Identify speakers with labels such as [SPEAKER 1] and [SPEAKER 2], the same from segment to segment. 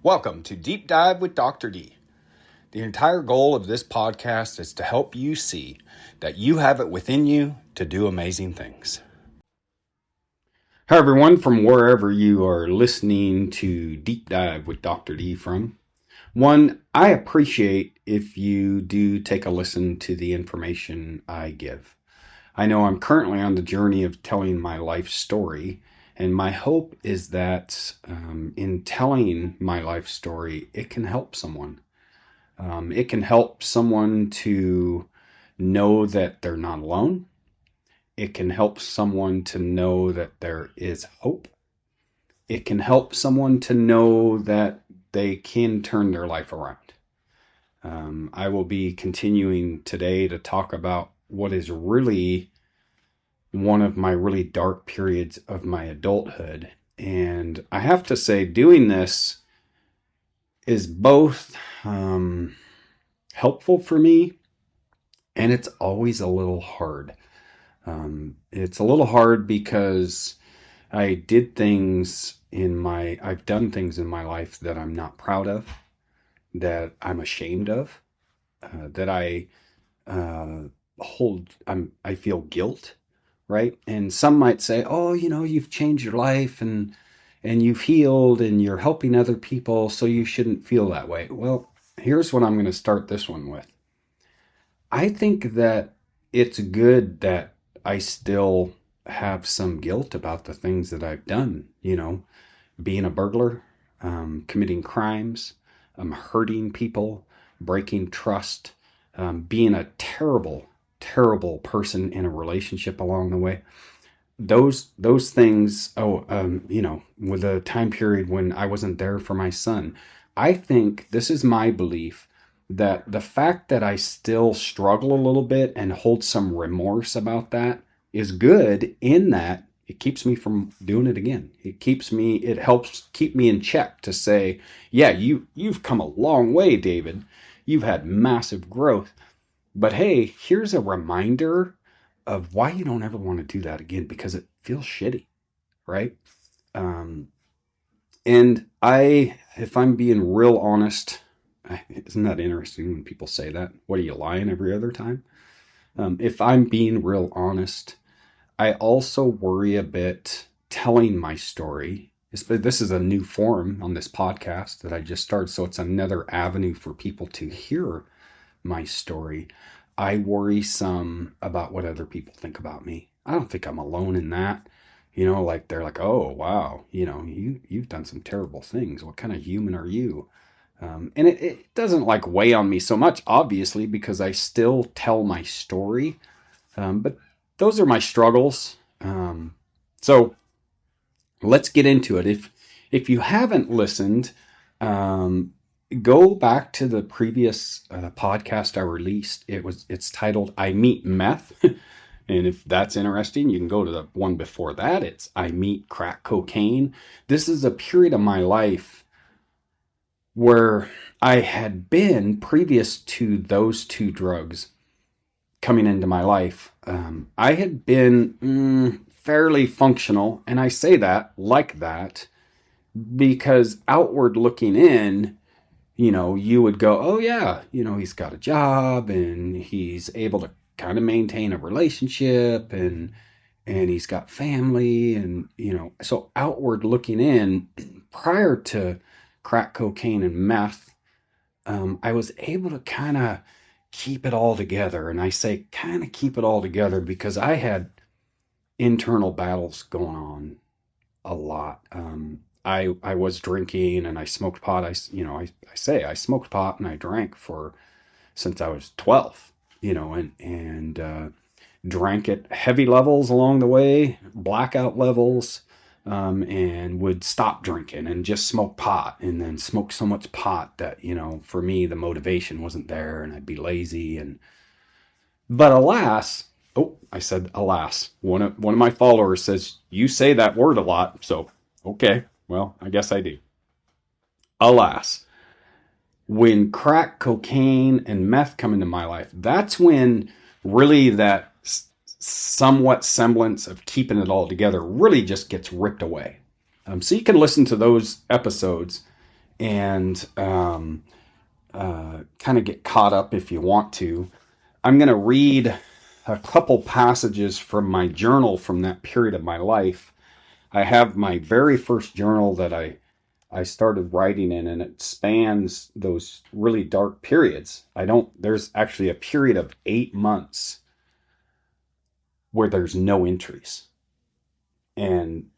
[SPEAKER 1] Welcome to Deep Dive with Dr. D. The entire goal of this podcast is to help you see that you have it within you to do amazing things. Hi, everyone, from wherever you are listening to Deep Dive with Dr. D from. One, I appreciate if you do take a listen to the information I give. I know I'm currently on the journey of telling my life story, and my hope is that in telling my life story, it can help someone. It can help someone to know that they're not alone. It can help someone to know that there is hope. It can help someone to know that they can turn their life around. I will be continuing today to talk about what is really one of my really dark periods of my adulthood. And I have to say, doing this is both helpful for me, and it's always a little hard. It's a little hard because I've done things in my life that I'm not proud of, that I'm ashamed of, that I feel guilt. Right? And some might say, oh, you've changed your life and you've healed and you're helping other people, so you shouldn't feel that way. Well, here's what I'm going to start this one with. I think that it's good that I still have some guilt about the things that I've done, being a burglar, committing crimes, hurting people, breaking trust, being a terrible person in a relationship along the way. Those things, with a time period when I wasn't there for my son. I think this is my belief that the fact that I still struggle a little bit and hold some remorse about that is good, in that it keeps me from doing it again. It helps keep me in check to say, yeah, you've come a long way, David. You've had massive growth. But hey, here's a reminder of why you don't ever want to do that again, because it feels shitty, right? And if I'm being real honest, isn't that interesting when people say that? What, are you lying every other time? If I'm being real honest, I also worry a bit telling my story. This is a new forum on this podcast that I just started, so it's another avenue for people to hear my story. I worry some about what other people think about me. I don't think I'm alone in that. Like they're like, oh, wow, you've done some terrible things. What kind of human are you? And it doesn't weigh on me so much, obviously, because I still tell my story. But those are my struggles. So let's get into it. If you haven't listened, go back to the previous podcast I released. It's titled I Meet Meth. And if that's interesting, you can go to the one before that. It's I Meet Crack Cocaine. This is a period of my life where I had been, previous to those two drugs coming into my life, I had been fairly functional. And I say that like that because outward looking in, you would go, oh yeah, he's got a job and he's able to kind of maintain a relationship and he's got family and, so outward looking in, prior to crack cocaine and meth, I was able to kind of keep it all together. And I say kind of keep it all together because I had internal battles going on a lot. I was drinking and I smoked pot. I smoked pot and I drank since I was 12, and drank at heavy levels along the way, blackout levels, and would stop drinking and just smoke pot, and then smoke so much pot that, for me, the motivation wasn't there and I'd be lazy. But alas, I said alas. One of my followers says, you say that word a lot, so okay. Well, I guess I do. Alas, when crack, cocaine, and meth come into my life, that's when really that somewhat semblance of keeping it all together really just gets ripped away. So you can listen to those episodes and kind of get caught up if you want to. I'm going to read a couple passages from my journal from that period of my life. I have my very first journal that I started writing in, and it spans those really dark periods. There's actually a period of 8 months where there's no entries. And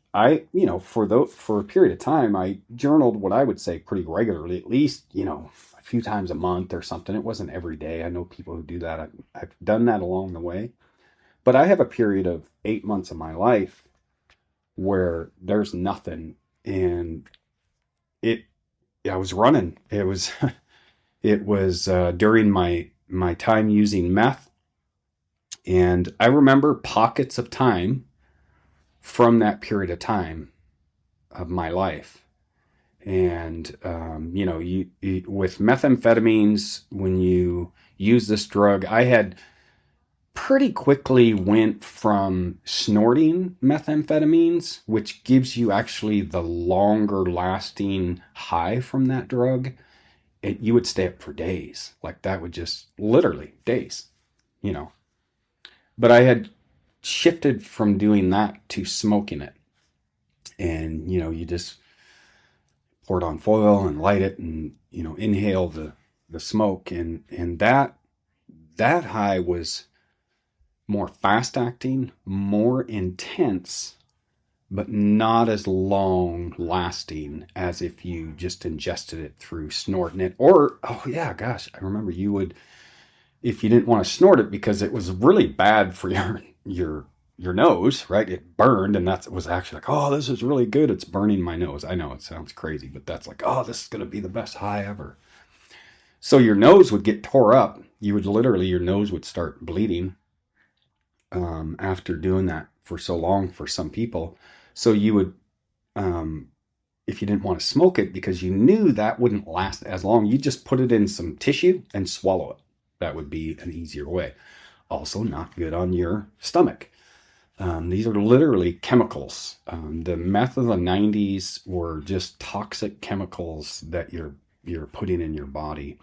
[SPEAKER 1] for a period of time, I journaled what I would say pretty regularly, at least, a few times a month or something. It wasn't every day. I know people who do that. I've done that along the way. But I have a period of 8 months of my life where there's nothing. And I was running. It was during my time using meth. And I remember pockets of time from that period of time of my life. And, with methamphetamines, when you use this drug, I had pretty quickly went from snorting methamphetamines, which gives you actually the longer lasting high from that drug. You would stay up for days. Like that would just literally days, you know. But I had shifted from doing that to smoking it. And, you just pour it on foil and light it and, inhale the smoke. And that high was more fast acting, more intense, but not as long lasting as if you just ingested it through snorting it. Or, oh yeah, gosh, I remember you would, if you didn't want to snort it because it was really bad for your nose, right? It burned, and that was actually like, oh, this is really good. It's burning my nose. I know it sounds crazy, but that's like, oh, this is going to be the best high ever. So your nose would get tore up. Your nose would start bleeding after doing that for so long for some people. So you would, if you didn't want to smoke it because you knew that wouldn't last as long, you just put it in some tissue and swallow it. That would be an easier way. Also not good on your stomach. These are literally chemicals. The meth of the 90s were just toxic chemicals that you're putting in your body.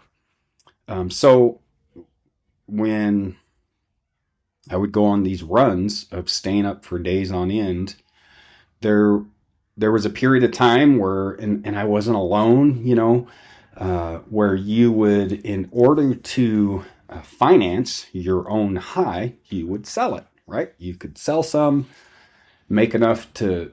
[SPEAKER 1] So when I would go on these runs of staying up for days on end, there was a period of time where, and I wasn't alone, where you would, in order to finance your own high, you would sell it, right? You could sell some, make enough to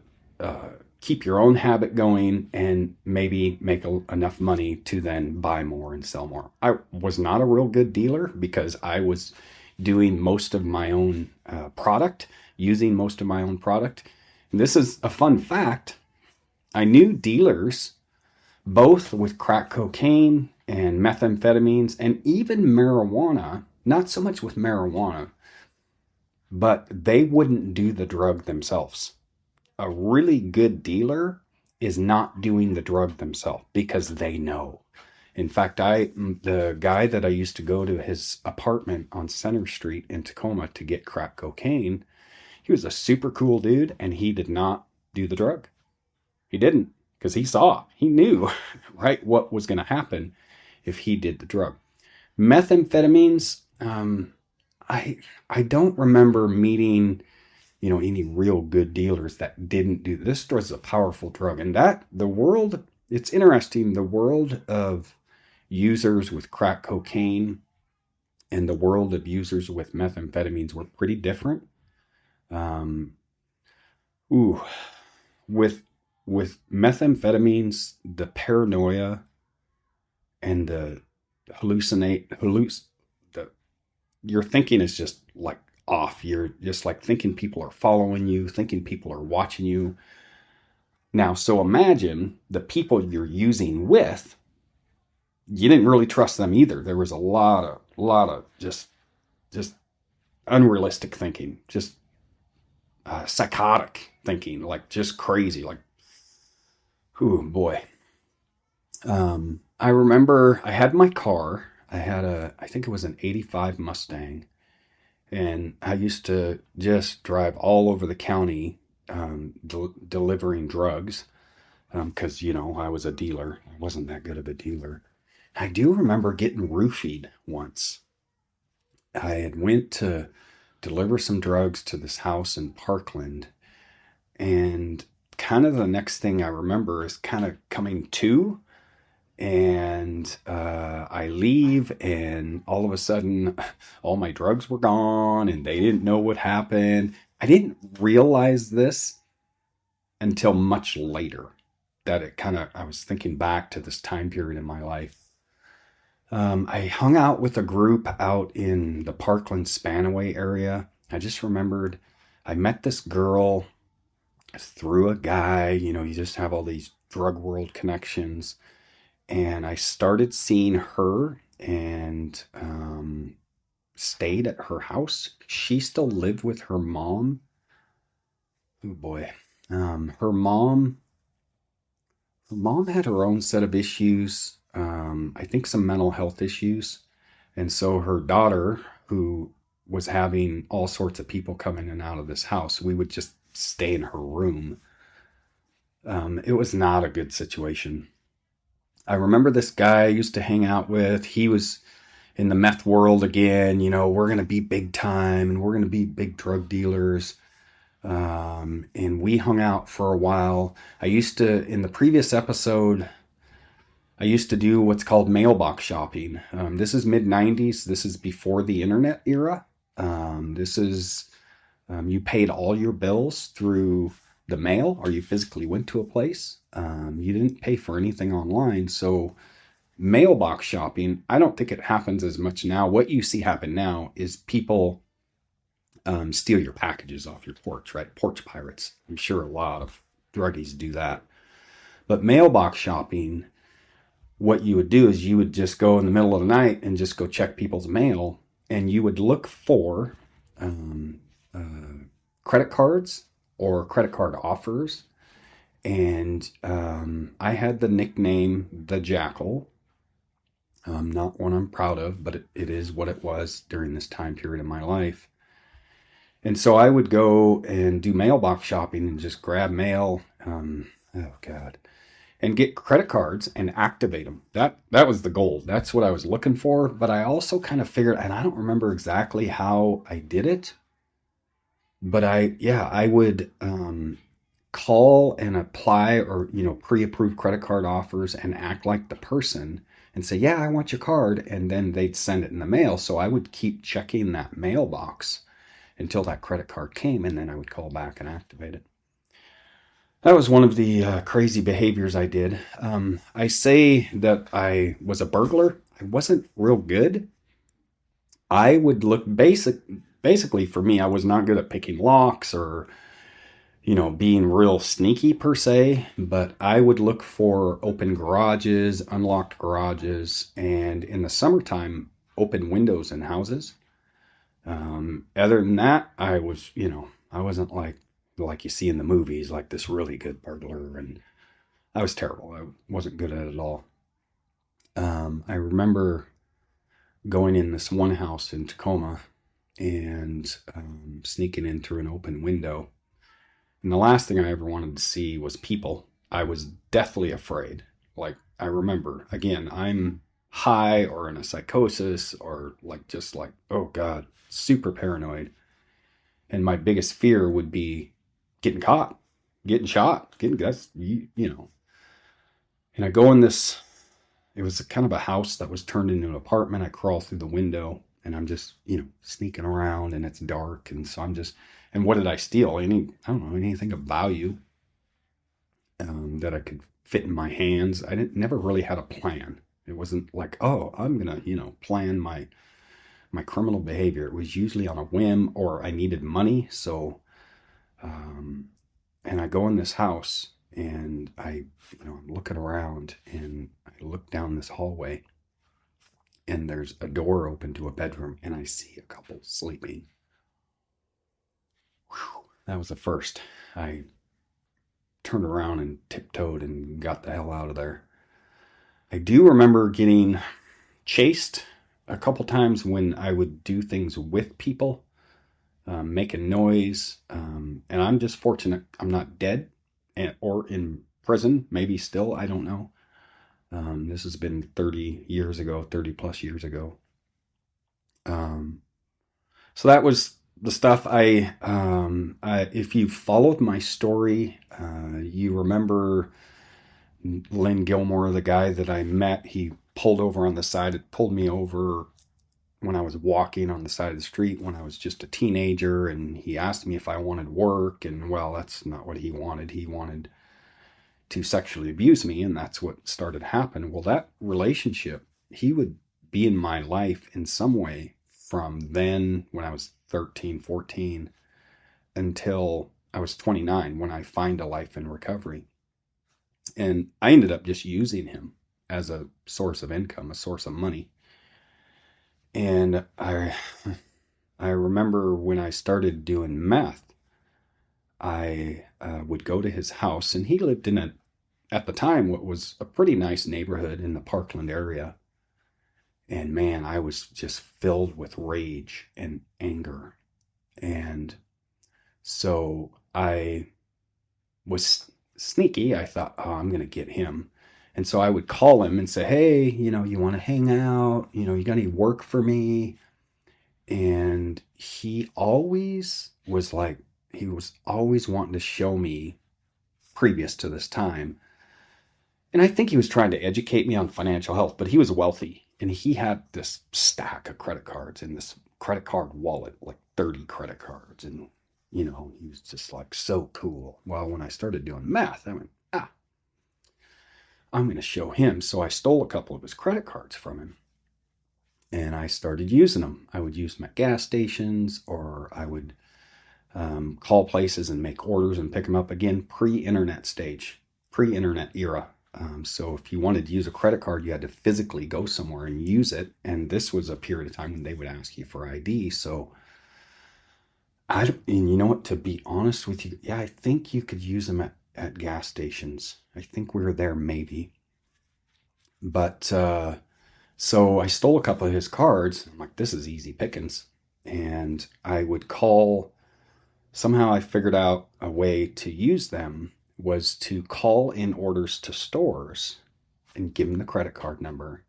[SPEAKER 1] keep your own habit going, and maybe make enough money to then buy more and sell more. I was not a real good dealer because I was doing most of my own product, using most of my own product. And this is a fun fact. I knew dealers both with crack cocaine and methamphetamines and even marijuana, not so much with marijuana, but they wouldn't do the drug themselves. A really good dealer is not doing the drug themselves because they know. In fact, the guy that I used to go to his apartment on Center Street in Tacoma to get crack cocaine, he was a super cool dude, and he did not do the drug. He didn't, because he knew, right, what was going to happen if he did the drug. Methamphetamines, I don't remember meeting, any real good dealers that didn't do this. Drug is a powerful drug, and it's interesting, the world of users with crack cocaine and the world of users with methamphetamines were pretty different. With methamphetamines, the paranoia and the your thinking is just like off. You're just like thinking people are following you, thinking people are watching you. Now, so imagine the people you're using with, you didn't really trust them either. There was a lot of just unrealistic thinking, just psychotic thinking, like just crazy, like, oh boy. I remember I had my car. I think it was an 85 Mustang, and I used to just drive all over the county delivering drugs. because, I was a dealer. I wasn't that good of a dealer. I do remember getting roofied once. I had went to deliver some drugs to this house in Parkland, and kind of the next thing I remember is kind of coming to, and I leave, and all of a sudden, all my drugs were gone, and they didn't know what happened. I didn't realize this until much later. That I was thinking back to this time period in my life. I hung out with a group out in the Parkland Spanaway area. I just remembered I met this girl through a guy. You just have all these drug world connections. And I started seeing her and stayed at her house. She still lived with her mom. Oh boy. Her mom had her own set of issues. I think some mental health issues. And so her daughter, who was having all sorts of people come in and out of this house, we would just stay in her room. It was not a good situation. I remember this guy I used to hang out with. He was in the meth world again. We're going to be big time and we're going to be big drug dealers. And we hung out for a while. In the previous episode, I used to do what's called mailbox shopping. This is mid 90s. This is before the internet era. You paid all your bills through the mail, or you physically went to a place. You didn't pay for anything online. So mailbox shopping, I don't think it happens as much now. What you see happen now is people steal your packages off your porch, right? Porch pirates. I'm sure a lot of druggies do that. But mailbox shopping, what you would do is you would just go in the middle of the night and just go check people's mail, and you would look for credit cards or credit card offers. And I had the nickname The Jackal. Not one I'm proud of, but it is what it was during this time period in my life. And so I would go and do mailbox shopping and just grab mail. Oh God. And get credit cards and activate them. That was the goal. That's what I was looking for. But I also kind of figured, and I don't remember exactly how I did it, but I would call and apply, or pre-approved credit card offers, and act like the person and say, yeah, I want your card, and then they'd send it in the mail. So I would keep checking that mailbox until that credit card came, and then I would call back and activate it. That was one of the crazy behaviors I did. I say that I was a burglar. I wasn't real good. I would look basically for me, I was not good at picking locks or, being real sneaky per se, but I would look for open garages, unlocked garages, and in the summertime, open windows in houses. Other than that, I wasn't like you see in the movies, like this really good burglar, and I was terrible. I wasn't good at it at all. I remember going in this one house in Tacoma and sneaking in through an open window. And the last thing I ever wanted to see was people. I was deathly afraid. Like, I remember, again, I'm high or in a psychosis or oh God, super paranoid. And my biggest fear would be getting caught, getting shot, And I go in this, it was kind of a house that was turned into an apartment. I crawl through the window and I'm just, sneaking around, and it's dark. And so and what did I steal? I don't know, anything of value that I could fit in my hands. Never really had a plan. It wasn't like, oh, I'm going to, plan my criminal behavior. It was usually on a whim, or I needed money. So, and I go in this house and I'm looking around, and I look down this hallway, and there's a door open to a bedroom, and I see a couple sleeping. Whew, that was the first. I turned around and tiptoed and got the hell out of there. I do remember getting chased a couple times when I would do things with people, making noise. And I'm just fortunate I'm not dead or in prison, maybe still, I don't know. This has been 30 years ago, 30 plus years ago. Um, so that was the stuff if you followed my story, you remember Lynn Gilmore, the guy that I met. He pulled over on the side. It pulled me over when I was walking on the side of the street when I was just a teenager, and he asked me if I wanted work, and well, that's not what he wanted. He wanted to sexually abuse me, and that's what started happening. Well, that relationship, he would be in my life in some way from then when I was 13, 14 until I was 29 when I find a life in recovery. And I ended up just using him as a source of income, a source of money. And I remember when I started doing meth, I would go to his house, and he lived in at the time, what was a pretty nice neighborhood in the Parkland area. And man, I was just filled with rage and anger. And so I was sneaky. I thought, oh, I'm going to get him. And so I would call him and say, hey, you want to hang out? You got any work for me? And he always was like, he was always wanting to show me previous to this time. And I think he was trying to educate me on financial health, but he was wealthy and he had this stack of credit cards in this credit card wallet, like 30 credit cards. And, he was just like so cool. Well, when I started doing math, I went, I'm going to show him. So I stole a couple of his credit cards from him and I started using them. I would use them at gas stations, or I would call places and make orders and pick them up. Again, pre-internet stage, pre-internet era. So if you wanted to use a credit card, you had to physically go somewhere and use it. And this was a period of time when they would ask you for ID. So and you know what, to be honest with you, yeah, I think you could use them at gas stations. I think we were there maybe. But so I stole a couple of his cards. I'm like, this is easy pickings. And I would call, somehow I figured out a way to use them was to call in orders to stores and give them the credit card number.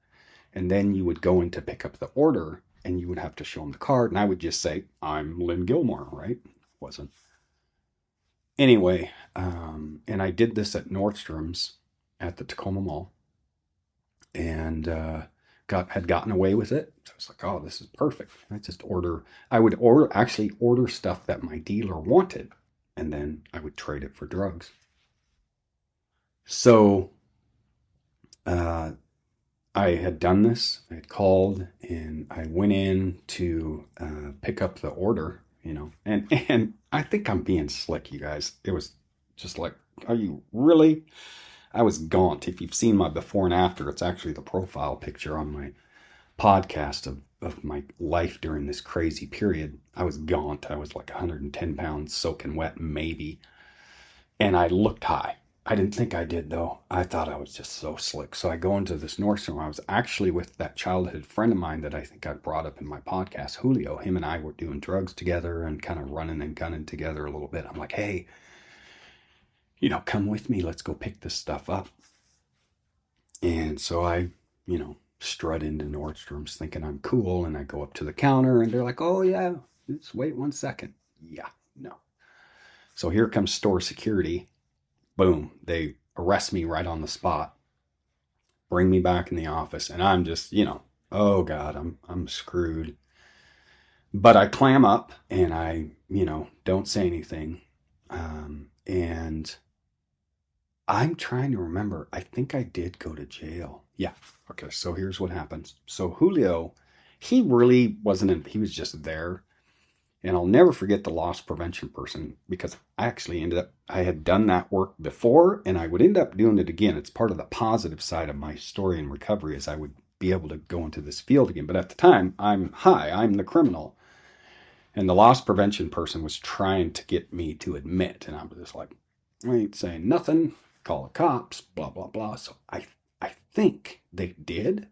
[SPEAKER 1] And then you would go in to pick up the order and you would have to show them the card. And I would just say, I'm Lynn Gilmore, right? Wasn't. Anyway, and I did this at Nordstrom's at the Tacoma Mall and had gotten away with it. So I was like, oh, this is perfect. I would actually order stuff that my dealer wanted, and then I would trade it for drugs. So I had done this. I had called and I went in to pick up the order, and I think I'm being slick, you guys. It was just like, are you really? I was gaunt. If you've seen my before and after, it's actually the profile picture on my podcast of my life during this crazy period. I was gaunt. I was like 110 pounds, soaking wet, maybe. And I looked high. I didn't think I did, though. I thought I was just so slick. So I go into this Nordstrom. I was actually with that childhood friend of mine that I think I brought up in my podcast, Julio. Him and I were doing drugs together and kind of running and gunning together a little bit. I'm like, hey, come with me. Let's go pick this stuff up. And so I, strut into Nordstrom's thinking I'm cool. And I go up to the counter and they're like, oh, yeah, just wait 1 second. Yeah, no. So here comes store security. Boom, they arrest me right on the spot, bring me back in the office, and I'm just, oh God, I'm screwed. But I clam up and I, don't say anything. And I'm trying to remember, I think I did go to jail. Yeah. Okay, so here's what happens. So Julio, he really wasn't, he was just there. And I'll never forget the loss prevention person, because I actually I had done that work before and I would end up doing it again. It's part of the positive side of my story in recovery, is I would be able to go into this field again. But at the time, I'm the criminal. And the loss prevention person was trying to get me to admit. And I was just like, I ain't saying nothing, call the cops, blah, blah, blah. So I think they did.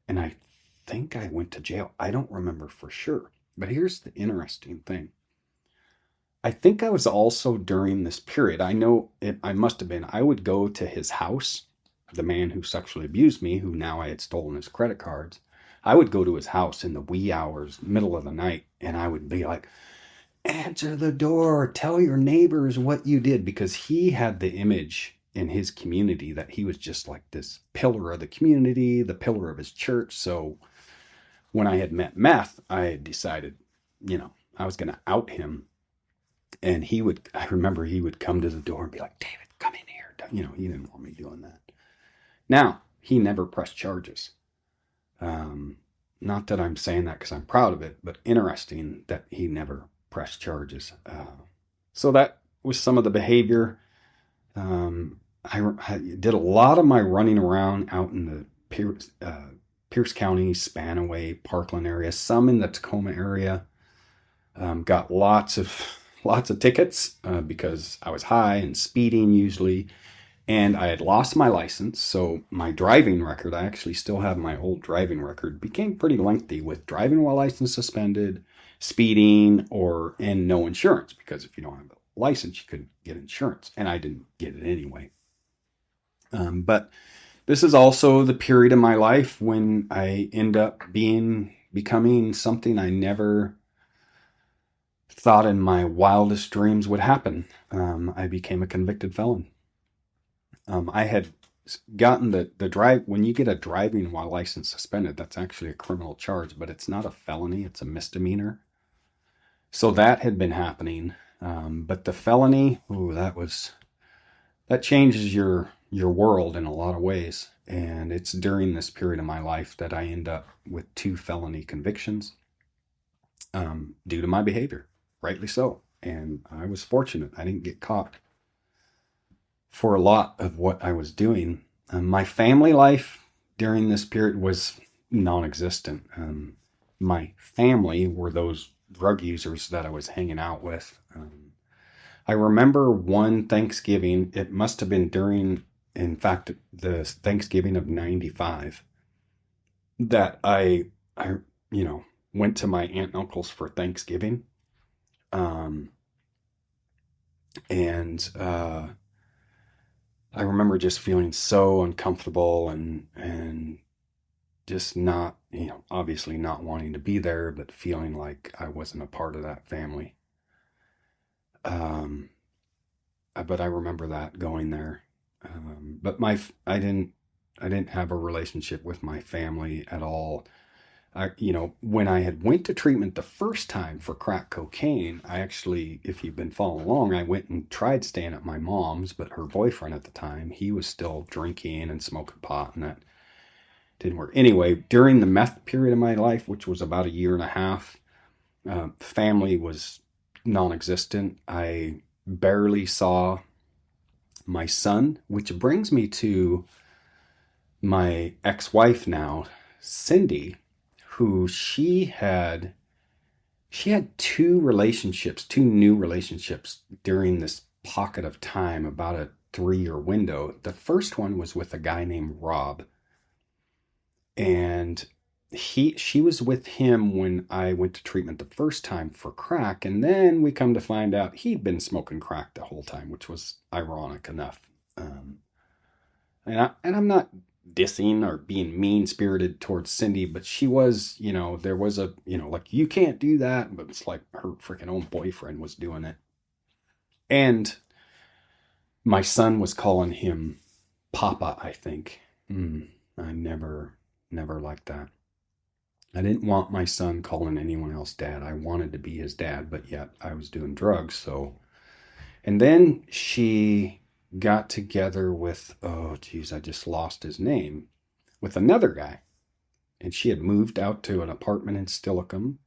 [SPEAKER 1] And I think I went to jail. I don't remember for sure. But here's the interesting thing. I think I was also during this period. I know it, I must have been. I would go to his house, the man who sexually abused me, who now I had stolen his credit cards. I would go to his house in the wee hours, middle of the night, and I would be like, answer the door, tell your neighbors what you did, because he had the image in his community that he was just like this pillar of the community, the pillar of his church. So when I had met meth, I had decided, I was going to out him. And I remember he would come to the door and be like, David, come in here. He didn't want me doing that. Now, he never pressed charges. Not that I'm saying that because I'm proud of it, but interesting that he never pressed charges. So that was some of the behavior. I did a lot of my running around out in the Pierce County, Spanaway, Parkland area, some in the Tacoma area. Got lots of tickets because I was high and speeding usually, and I had lost my license. So my driving record, I actually still have my old driving record, became pretty lengthy with driving while license suspended, speeding, and no insurance, because if you don't have a license, you couldn't get insurance, and I didn't get it anyway. But this is also the period of my life when I end up becoming something I never thought in my wildest dreams would happen. I became a convicted felon. I had gotten the drive. When you get a driving while license suspended, that's actually a criminal charge, but it's not a felony, it's a misdemeanor. So that had been happening. But the felony, that changes your world in a lot of ways. And it's during this period of my life that I end up with 2 felony convictions due to my behavior, rightly so. And I was fortunate. I didn't get caught for a lot of what I was doing. My family life during this period was non-existent. My family were those drug users that I was hanging out with. I remember one Thanksgiving, it must have been in fact, the Thanksgiving of 95, that I went to my aunt and uncle's for Thanksgiving. And I remember just feeling so uncomfortable and just not, obviously not wanting to be there, but feeling like I wasn't a part of that family. But I remember that going there. But I didn't have a relationship with my family at all. When I had went to treatment the first time for crack cocaine, I actually, if you've been following along, I went and tried staying at my mom's, but her boyfriend at the time, he was still drinking and smoking pot, and that didn't work. Anyway, during the meth period of my life, which was about a year and a half, family was non-existent. I barely saw my son, which brings me to my ex-wife now, Cindy, who she had 2 new relationships during this pocket of time, about a 3-year window. The first one was with a guy named Rob, and she was with him when I went to treatment the first time for crack, and then we come to find out he'd been smoking crack the whole time, which was ironic enough. And I'm not dissing or being mean-spirited towards Cindy, but she was, there was a, like, you can't do that, but it's like her freaking own boyfriend was doing it. And my son was calling him Papa, I think. I never liked that. I didn't want my son calling anyone else dad. I wanted to be his dad, but yet I was doing drugs. So, and then she got together with, oh geez, I just lost his name, with another guy. And she had moved out to an apartment in Steilacoom.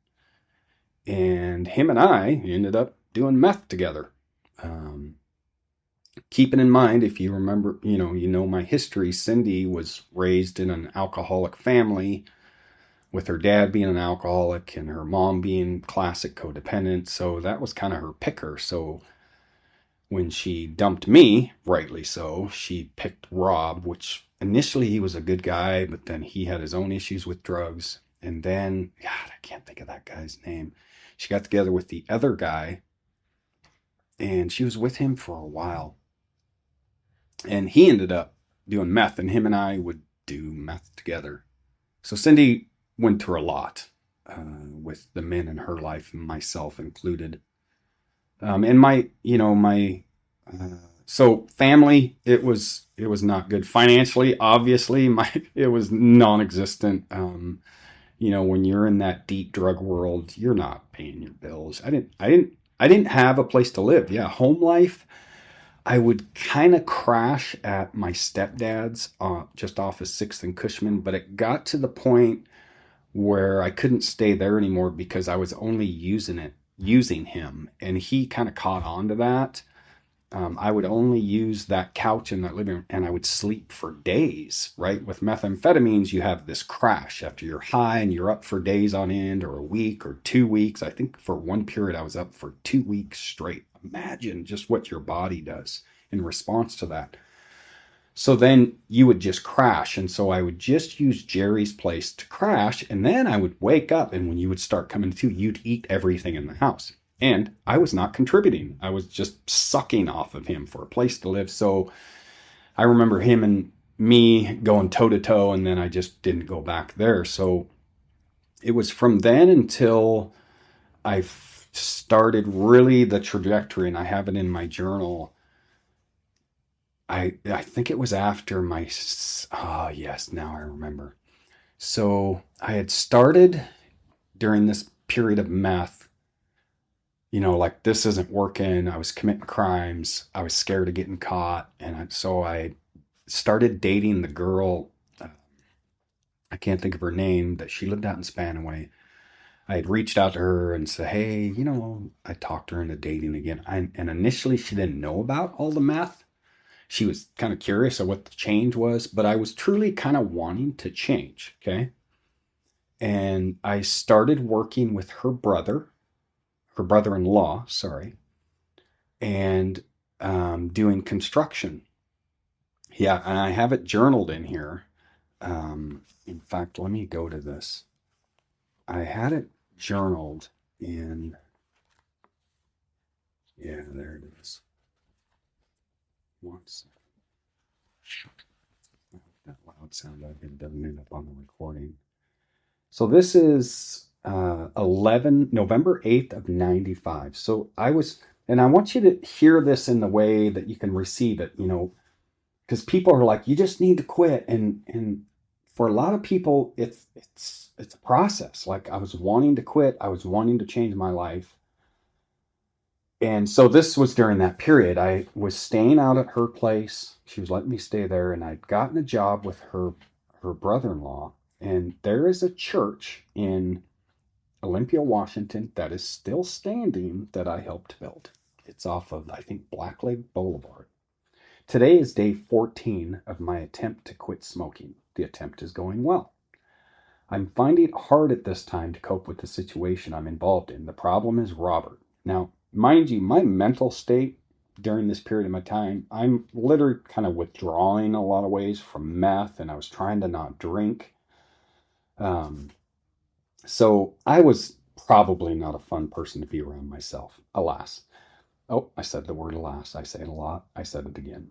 [SPEAKER 1] And him and I ended up doing meth together. Keeping in mind, if you remember, my history, Cindy was raised in an alcoholic family, with her dad being an alcoholic and her mom being classic codependent. So that was kind of her picker. So when she dumped me, rightly so, she picked Rob, which initially he was a good guy, but then he had his own issues with drugs. And then, God, I can't think of that guy's name. She got together with the other guy, and she was with him for a while. And he ended up doing meth, and him and I would do meth together. So Cindy went through a lot with the men in her life, myself included. And so family, it was not good financially. Obviously, it was non-existent. When you're in that deep drug world, you're not paying your bills. I didn't have a place to live. Yeah, home life. I would kind of crash at my stepdad's just off of 6th and Cushman, but it got to the point where I couldn't stay there anymore because I was only using him, and he kind of caught on to that. I would only use that couch in that living room, and I would sleep for days, right? With methamphetamines, you have this crash after you're high and you're up for days on end, or a week or 2 weeks. I think for one period, I was up for 2 weeks straight. Imagine just what your body does in response to that. So then you would just crash. And so I would just use Jerry's place to crash. And then I would wake up. And when you would start coming to, you'd eat everything in the house. And I was not contributing. I was just sucking off of him for a place to live. So I remember him and me going toe to toe. And then I just didn't go back there. So it was from then until I started really the trajectory. And I have it in my journal. I think it was after my yes, now I remember. So I had started during this period of meth, like this isn't working. I was committing crimes. I was scared of getting caught, and so I started dating the girl. I can't think of her name. That she lived out in Spanaway. I had reached out to her and said, hey, I talked her into dating again. And initially she didn't know about all the meth. She was kind of curious of what the change was, but I was truly kind of wanting to change. Okay. And I started working with her brother-in-law, sorry, and doing construction. Yeah. And I have it journaled in here. In fact, let me go to this. I had it journaled in, yeah, there it is. Once. That loud sound it doesn't end up on the recording. So this is November 8th of 95. So and I want you to hear this in the way that you can receive it, because people are like, you just need to quit. And for a lot of people, it's a process. Like I was wanting to quit. I was wanting to change my life. And so this was during that period. I was staying out at her place. She was letting me stay there, and I'd gotten a job with her brother-in-law. And there is a church in Olympia, Washington that is still standing that I helped build. It's off of, I think, Black Lake Boulevard. Today is day 14 of my attempt to quit smoking. The attempt is going well. I'm finding it hard at this time to cope with the situation I'm involved in. The problem is Robert. Now, mind you, my mental state during this period of my time, I'm literally kind of withdrawing a lot of ways from meth, and I was trying to not drink. So I was probably not a fun person to be around myself, alas. Oh, I said the word alas. I say it a lot. I said it again.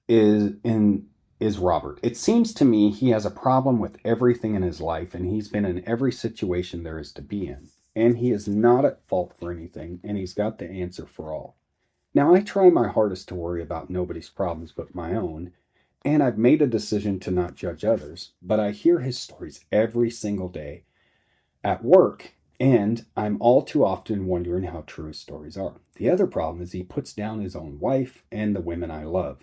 [SPEAKER 1] Is Robert. It seems to me he has a problem with everything in his life, and he's been in every situation there is to be in. And he is not at fault for anything, and he's got the answer for all. Now, I try my hardest to worry about nobody's problems but my own, and I've made a decision to not judge others, but I hear his stories every single day at work, and I'm all too often wondering how true his stories are. The other problem is he puts down his own wife and the woman I love.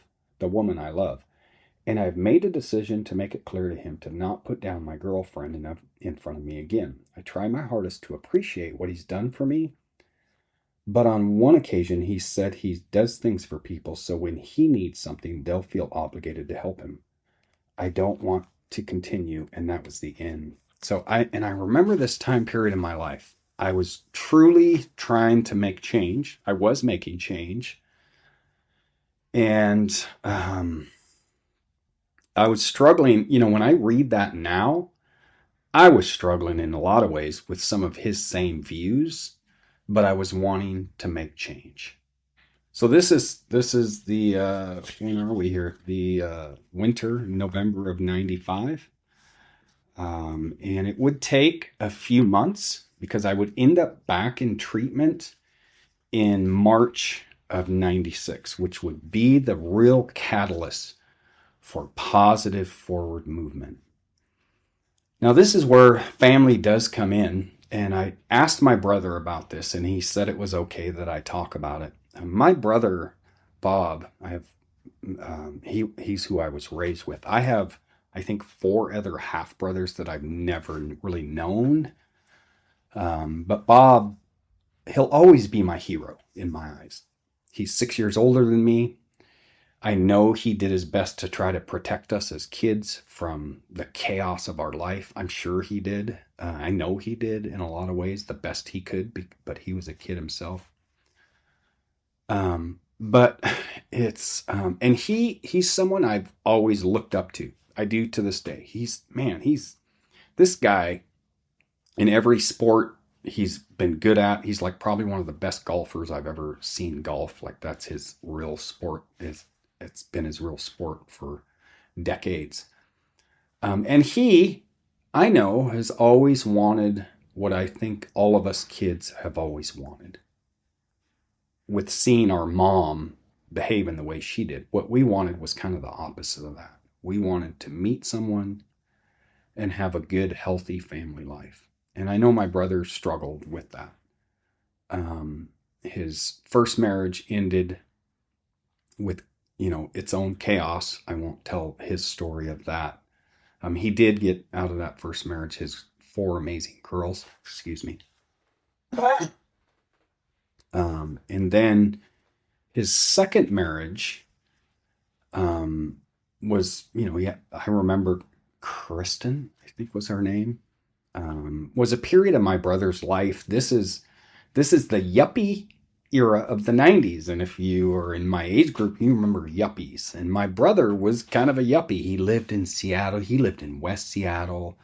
[SPEAKER 1] And I've made a decision to make it clear to him to not put down my girlfriend in front of me again. I try my hardest to appreciate what he's done for me, but on one occasion he said he does things for people so when he needs something, they'll feel obligated to help him. I don't want to continue, and that was the end. So I remember this time period in my life. I was truly trying to make change. I was making change. And I was struggling, when I read that now, I was struggling in a lot of ways with some of his same views. but I was wanting to make change. So this is the when are we here? The winter, November of '95. And it would take a few months because I would end up back in treatment in March of '96, which would be the real catalyst for positive forward movement. Now, this is where family does come in. And I asked my brother about this, and he said it was okay that I talk about it. My brother, Bob, he's who I was raised with. I have, I think, four other half brothers that I've never really known. But Bob, he'll always be my hero in my eyes. He's 6 years older than me. I know he did his best to try to protect us as kids from the chaos of our life. I'm sure he did. I know he did in a lot of ways the best he could, but he was a kid himself. But and he's someone I've always looked up to. I do to this day. He's this guy in every sport he's been good at. He's like probably one of the best golfers I've ever seen golf. Like that's his real sport. It's been his real sport for decades. And I know, has always wanted what I think all of us kids have always wanted. With seeing our mom behave in the way she did, what we wanted was kind of the opposite of that. We wanted to meet someone and have a good, healthy family life. And I know my brother struggled with that. His first marriage ended with, its own chaos. I won't tell his story of that. He did get out of that first marriage his four amazing girls. Excuse me. And then his second marriage was, I remember Kristen, I think was her name, was a period of my brother's life. This is the yuppie era of the '90s. And if you are in my age group, you remember yuppies. And my brother was kind of a yuppie. He lived in Seattle. He lived in West Seattle.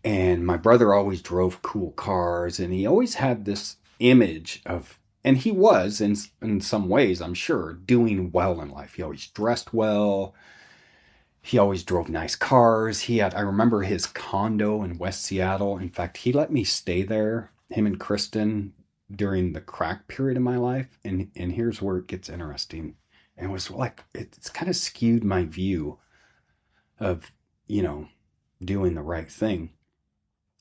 [SPEAKER 1] And my brother always drove cool cars. And he always had this image of, and he was in some ways, I'm sure, doing well in life. He always dressed well. He always drove nice cars. I remember his condo in West Seattle. In fact, he let me stay there, him and Kristen, during the crack period of my life. And here's where it gets interesting. And it was like, it's kind of skewed my view of, doing the right thing.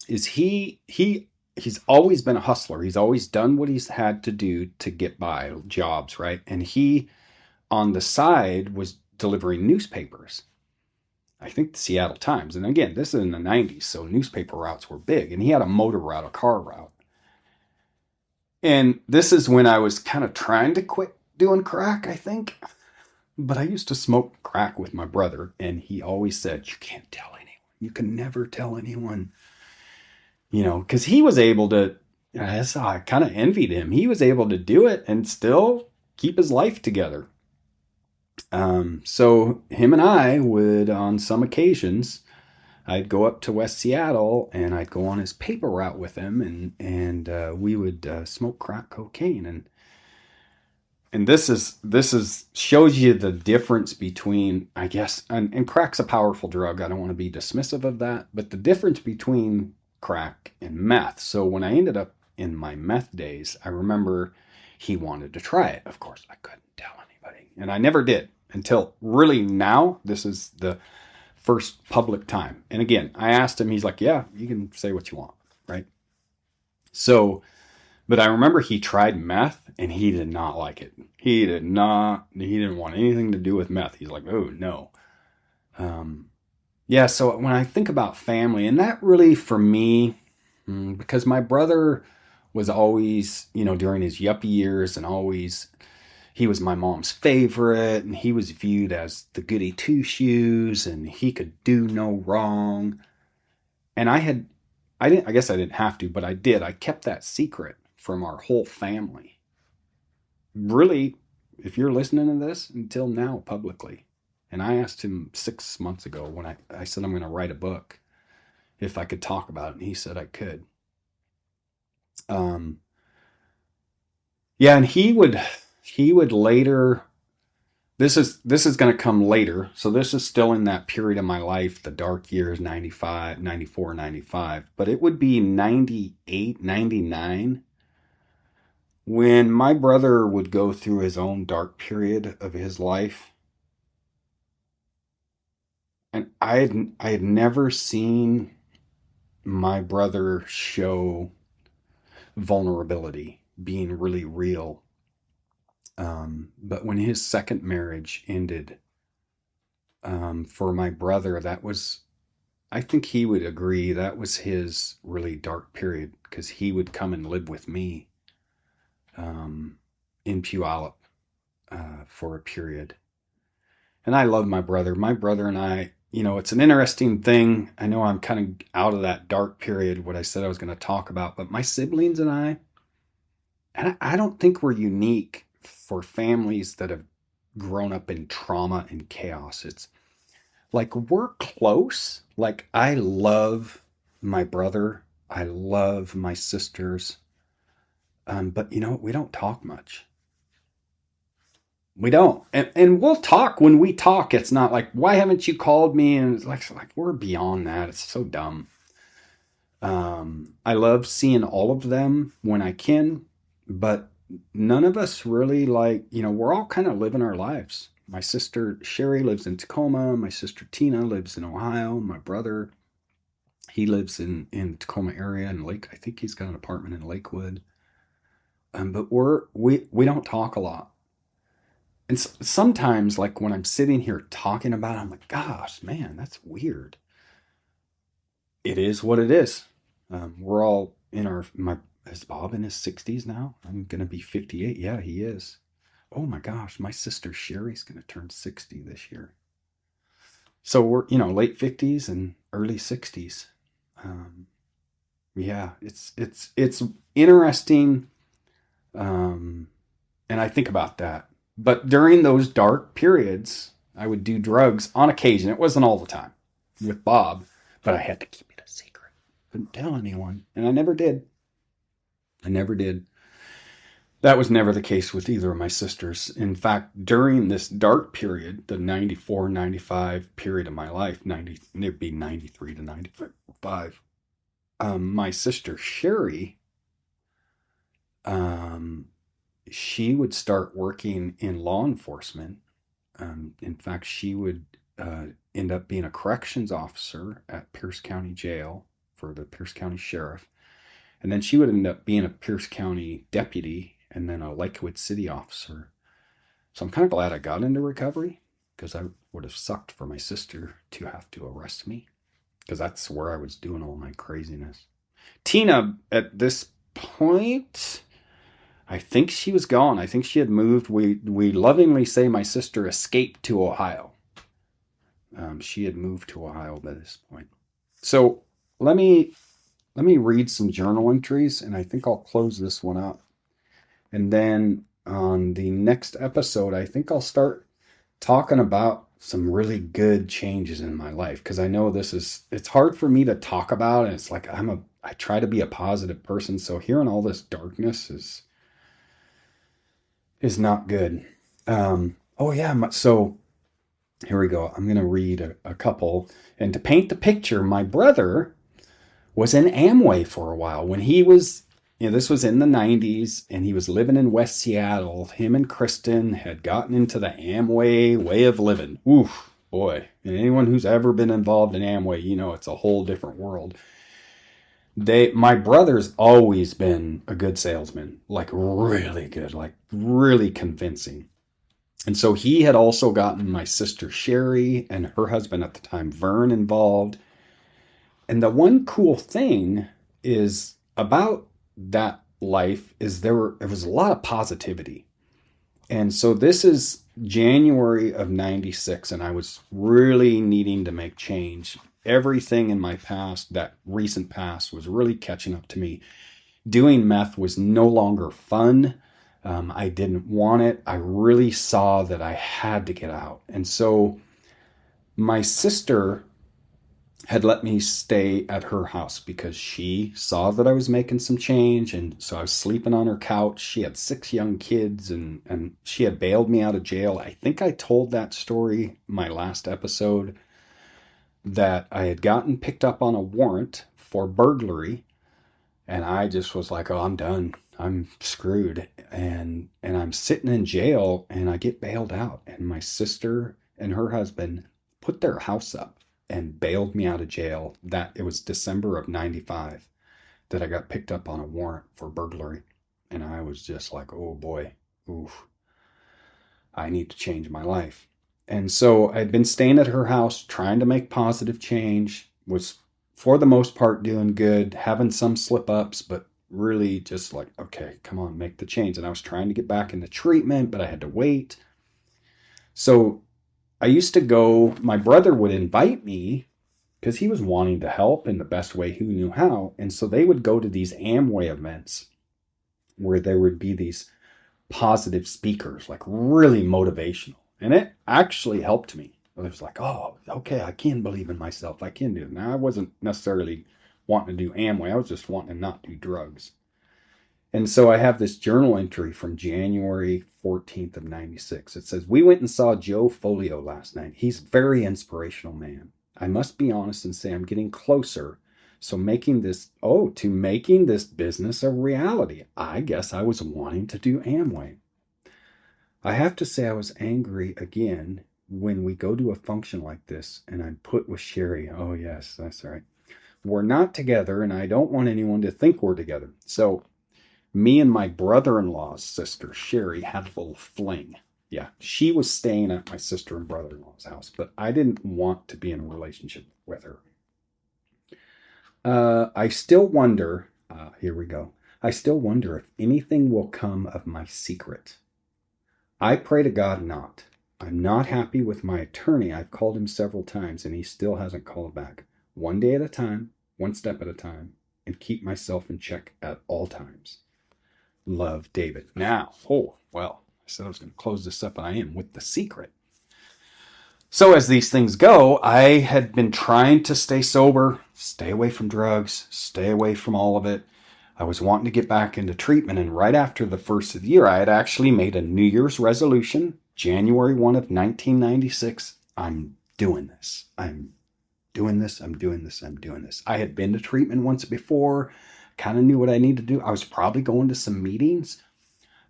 [SPEAKER 1] Is he's always been a hustler. He's always done what he's had to do to get by, jobs, right? And he, on the side, was delivering newspapers. I think the Seattle Times. And again, this is in the '90s, so newspaper routes were big. And he had a motor route, a car route. And this is when I was kind of trying to quit doing crack, I think. But I used to smoke crack with my brother, and he always said, you can't tell anyone. You can never tell anyone. Because he was able to, I kind of envied him. He was able to do it and still keep his life together. So him and I would, on some occasions, I'd go up to West Seattle and I'd go on his paper route with him, and we would smoke crack cocaine. And this shows you the difference between, I guess, and crack's a powerful drug. I don't want to be dismissive of that, but the difference between crack and meth. So when I ended up in my meth days, I remember he wanted to try it. Of course, I couldn't tell anybody, and I never did until really now. This is the first public time. And again, I asked him, he's like, yeah, you can say what you want, right? So, but I remember he tried meth and he did not like it. He didn't want anything to do with meth. He's like, oh no. Yeah, so when I think about family, and that really for me, because my brother was always, during his yuppie years, and always, he was my mom's favorite, and he was viewed as the goody two shoes, and he could do no wrong. And I guess I didn't have to, but I did. I kept that secret from our whole family. Really, if you're listening to this, until now publicly. And I asked him 6 months ago when I said I'm going to write a book, if I could talk about it. And he said I could. Yeah, and he would later, this is going to come later. So this is still in that period of my life, the dark years, 95, 94, 95. But it would be 98, 99 when my brother would go through his own dark period of his life. And I had never seen my brother show vulnerability, being really real. But when his second marriage ended, for my brother, that was, I think he would agree, that was his really dark period because he would come and live with me um, in Puyallup for a period. And I love my brother. My brother and I, it's an interesting thing. I know I'm kind of out of that dark period, what I said I was going to talk about, but my siblings and I don't think we're unique for families that have grown up in trauma and chaos. It's like we're close. Like I love my brother. I love my sisters. But we don't talk much. We don't. And we'll talk when we talk. It's not like, why haven't you called me? And it's like we're beyond that. It's so dumb. I love seeing all of them when I can, but none of us really we're all kind of living our lives. My sister Sherry lives in Tacoma. My sister Tina lives in Ohio. My brother, he lives in Tacoma area in Lake. I think he's got an apartment in Lakewood. But we don't talk a lot. And sometimes, like when I'm sitting here talking about it, I'm like, gosh, man, that's weird. It is what it is. We're all is Bob in his 60s now? I'm going to be 58. Yeah, he is. Oh my gosh, my sister Sherry's going to turn 60 this year. So we're, late 50s and early 60s. Um, yeah, it's interesting. And I think about that. But during those dark periods, I would do drugs on occasion. It wasn't all the time with Bob, but I had to keep it a secret. Couldn't tell anyone. And I never did. I never did. That was never the case with either of my sisters. In fact, during this dark period, the 94, 95 period of my life, it'd be 93 to 95, my sister Sherry, um, she would start working in law enforcement. In fact, she would end up being a corrections officer at Pierce County Jail for the Pierce County Sheriff. And then she would end up being a Pierce County deputy and then a Lakewood City officer. So I'm kind of glad I got into recovery because I would have sucked for my sister to have to arrest me because that's where I was doing all my craziness. Tina, at this point, I think she was gone. I think she had moved. We lovingly say my sister escaped to Ohio. She had moved to Ohio by this point. So let me read some journal entries, and I think I'll close this one up. And then on the next episode, I think I'll start talking about some really good changes in my life because I know it's hard for me to talk about, and it's like I try to be a positive person, so hearing all this darkness is not good. Oh yeah, so here we go. I'm gonna read a couple, and to paint the picture, my brother was in Amway for a while when he was, this was in the 90s, and he was living in West Seattle. Him and Kristen had gotten into the Amway way of living. Oof, boy. And anyone who's ever been involved in Amway, it's a whole different world. My brother's always been a good salesman, like really good, like really convincing. And so he had also gotten my sister Sherry and her husband at the time, Vern, involved. And the one cool thing is about that life is there was a lot of positivity. And so this is January of 96, and I was really needing to make change. Everything in my past, that recent past, was really catching up to me. Doing meth was no longer fun. I didn't want it. I really saw that I had to get out. And so my sister had let me stay at her house because she saw that I was making some change. And so I was sleeping on her couch. She had 6 young kids, and she had bailed me out of jail. I think I told that story my last episode, that I had gotten picked up on a warrant for burglary. And I just was like, oh, I'm done. I'm screwed. And I'm sitting in jail, and I get bailed out. And my sister and her husband put their house up and bailed me out of jail. That it was December of 95 that I got picked up on a warrant for burglary. And I was just like, oh boy, oof, I need to change my life. And so I'd been staying at her house, trying to make positive change, was for the most part doing good, having some slip ups, but really just like, okay, come on, make the change. And I was trying to get back into treatment, but I had to wait. So I used to go, my brother would invite me because he was wanting to help in the best way he knew how. And so they would go to these Amway events where there would be these positive speakers, like really motivational. And it actually helped me. It was like, oh, okay, I can believe in myself. I can do it. Now, I wasn't necessarily wanting to do Amway. I was just wanting to not do drugs. And so I have this journal entry from January 14th of 96. It says, we went and saw Joe Folio last night. He's a very inspirational man. I must be honest and say I'm getting closer. So making this business a reality. I guess I was wanting to do Amway. I have to say I was angry again when we go to a function like this and I'm put with Sherry. Oh yes, that's right. We're not together and I don't want anyone to think we're together. So me and my brother-in-law's sister, Sherry, had a little fling. Yeah, she was staying at my sister and brother-in-law's house, but I didn't want to be in a relationship with her. I still wonder, here we go. I still wonder if anything will come of my secret. I pray to God not. I'm not happy with my attorney. I've called him several times and he still hasn't called back. One day at a time, one step at a time, and keep myself in check at all times. Love, David. Now, I said I was going to close this up, and I am with the secret. So as these things go, I had been trying to stay sober, stay away from drugs, stay away from all of it. I was wanting to get back into treatment, and right after the first of the year, I had actually made a New Year's resolution, January 1 of 1996. I'm doing this. I'm doing this. I'm doing this. I'm doing this. I had been to treatment once before, kind of knew what I needed to do. I was probably going to some meetings.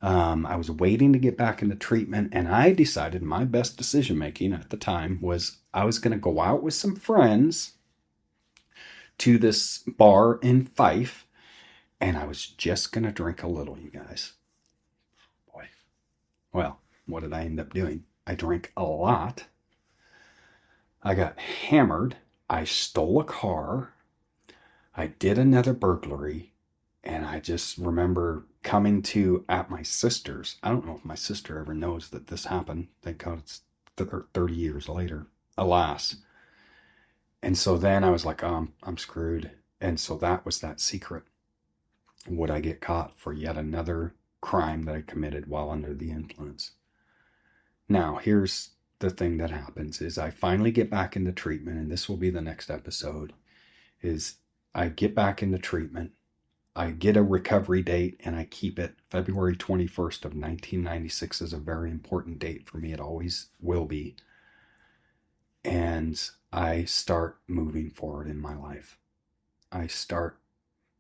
[SPEAKER 1] I was waiting to get back into treatment, and I decided my best decision making at the time was I was going to go out with some friends to this bar in Fife, and I was just going to drink a little, you guys. Boy. Well, what did I end up doing? I drank a lot. I got hammered. I stole a car. I did another burglary. And I just remember coming to at my sister's. I don't know if my sister ever knows that this happened. Thank God it's 30 years later. Alas. And so then I was like, I'm screwed. And so that was that secret. Would I get caught for yet another crime that I committed while under the influence? Now, here's the thing that happens is I finally get back into treatment, and this will be the next episode, is I get back into treatment. I get a recovery date and I keep it. February 21st of 1996 is a very important date for me. It always will be. And I start moving forward in my life. I start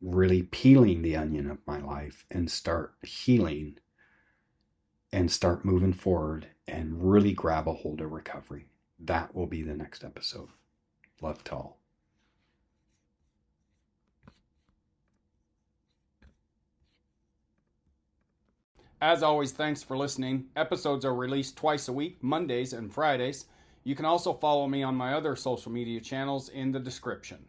[SPEAKER 1] really peeling the onion of my life and start healing and start moving forward and really grab a hold of recovery. That will be the next episode. Love to all. As always, thanks for listening. Episodes are released twice a week, Mondays and Fridays. You can also follow me on my other social media channels in the description.